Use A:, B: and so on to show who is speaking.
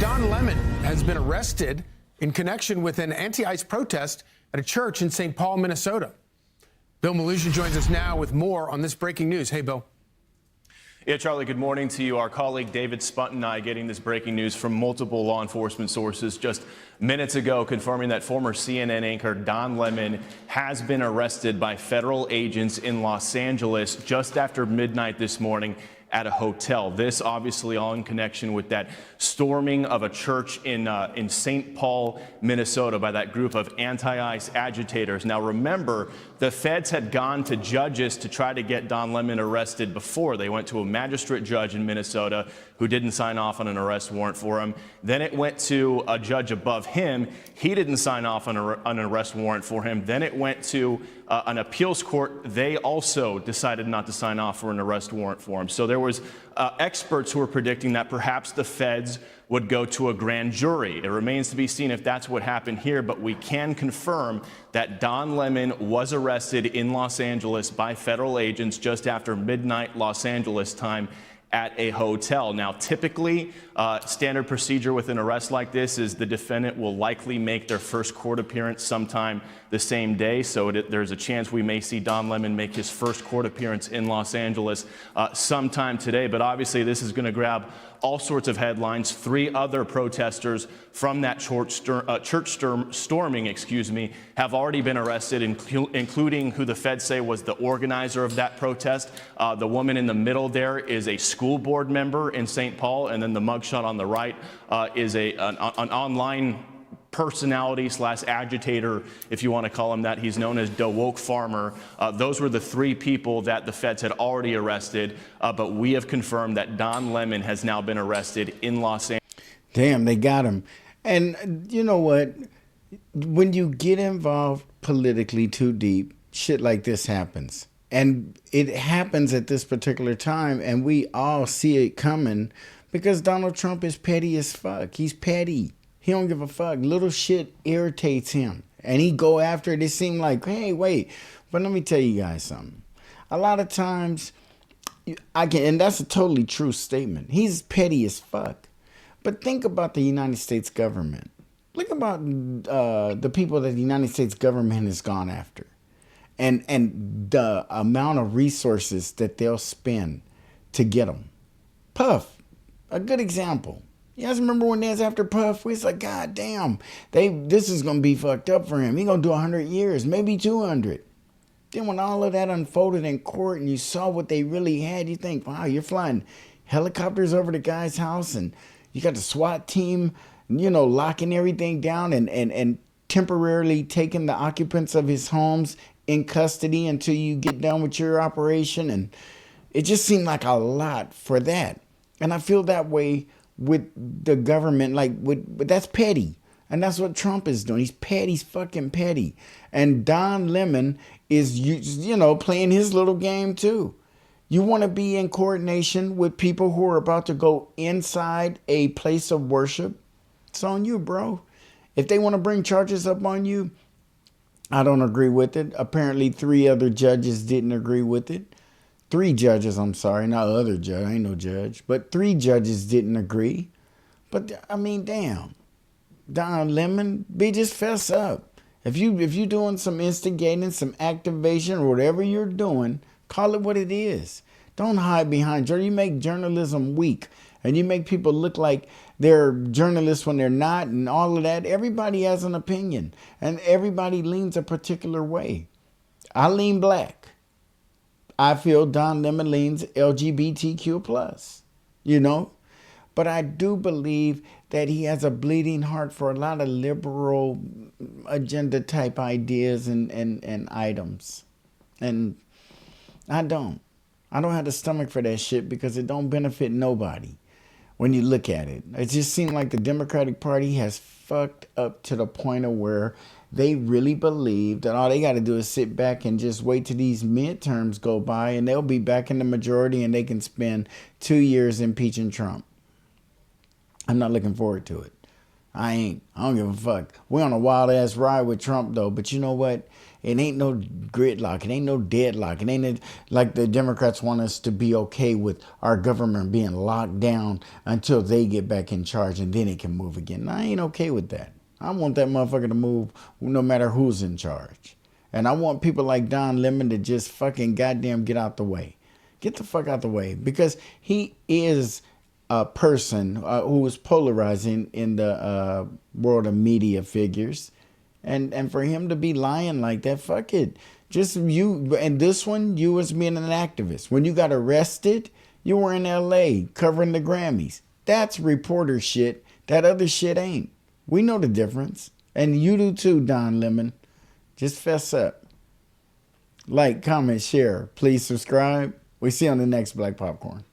A: Don Lemon has been arrested in connection with an anti-ICE protest at a church in St. Paul, Minnesota. Bill Malusian joins us now with more on this breaking news. Hey, Bill.
B: Yeah, Charlie, good morning to you. Our colleague David Spunt and I getting this breaking news from multiple law enforcement sources just minutes ago, confirming that former CNN anchor Don Lemon has been arrested by federal agents in Los Angeles just after midnight this morning at a hotel. This obviously all in connection with that storming of a church in St. Paul, Minnesota by that group of anti-ICE agitators. Now remember, the feds had gone to judges to try to get Don Lemon arrested before. They went to a magistrate judge in Minnesota who didn't sign off on an arrest warrant for him. Then it went to a judge above him. He didn't sign off on an arrest warrant for him. Then it went to an appeals court. They also decided not to sign off for an arrest warrant for him. So there was experts who were predicting that perhaps the feds would go to a grand jury. It remains to be seen if that's what happened here, but we can confirm that Don Lemon was arrested in Los Angeles by federal agents just after midnight Los Angeles time at a hotel. Now, typically, standard procedure with an arrest like this is the defendant will likely make their first court appearance sometime the same day. So there's a chance we may see Don Lemon make his first court appearance in Los Angeles sometime today. But obviously, this is going to grab all sorts of headlines. 3 other protesters from that church storming, have already been arrested, including who the feds say was the organizer of that protest. The woman in the middle there is a school board member in St. Paul, and then the mugshot on the right is an online personality / agitator, if you want to call him that. He's known as the Woke Farmer. Those were the 3 people that the feds had already arrested, but we have confirmed that Don Lemon has now been arrested in Los Angeles.
C: Damn, they got him. And you know what? When you get involved politically too deep, shit like this happens. And it happens at this particular time, and we all see it coming because Donald Trump is petty as fuck. He's petty. He don't give a fuck. Little shit irritates him. And he go after it. It seemed like, hey, wait. But let me tell you guys something. A lot of times, and that's a totally true statement. He's petty as fuck. But think about the United States government. Look about the people that the United States government has gone after. And the amount of resources that they'll spend to get them. Puff, a good example. You guys remember when they was after Puff? We was like, God damn, this is going to be fucked up for him. He going to do 100 years, maybe 200. Then when all of that unfolded in court and you saw what they really had, you think, wow, you're flying helicopters over the guy's house and you got the SWAT team, locking everything down and temporarily taking the occupants of his homes in custody until you get done with your operation. And it just seemed like a lot for that. And I feel that way with the government, but that's petty. And that's what Trump is doing. He's petty. He's fucking petty. And Don Lemon is, playing his little game too. You want to be in coordination with people who are about to go inside a place of worship? It's on you, bro. If they want to bring charges up on you, I don't agree with it. Apparently 3 other judges didn't agree with it. 3 judges, I'm sorry, not other judge. I ain't no judge. But 3 judges didn't agree. But, I mean, damn. Don Lemon, just fess up. If you doing some instigating, some activation, or whatever you're doing, call it what it is. Don't hide behind journalism. You make journalism weak. And you make people look like they're journalists when they're not and all of that. Everybody has an opinion. And everybody leans a particular way. I lean black. I feel Don Lemon leans LGBTQ+, But I do believe that he has a bleeding heart for a lot of liberal agenda type ideas and items. And I don't have the stomach for that shit because it don't benefit nobody when you look at it. It just seems like the Democratic Party has fucked up to the point of where they really believe that all they got to do is sit back and just wait till these midterms go by and they'll be back in the majority and they can spend 2 years impeaching Trump. I'm not looking forward to it. I don't give a fuck. We're on a wild ass ride with Trump though, but you know what? It ain't no gridlock. It ain't no deadlock. It ain't like the Democrats want us to be okay with our government being locked down until they get back in charge and then it can move again. I ain't okay with that. I want that motherfucker to move no matter who's in charge. And I want people like Don Lemon to just fucking goddamn get out the way. Get the fuck out the way. Because he is a person who is polarizing in the world of media figures. And for him to be lying like that, fuck it. Just you, and this one, you was being an activist. When you got arrested, you were in LA covering the Grammys. That's reporter shit. That other shit ain't. We know the difference. And you do too, Don Lemon. Just fess up. Like, comment, share. Please subscribe. We see you on the next Black Popcorn.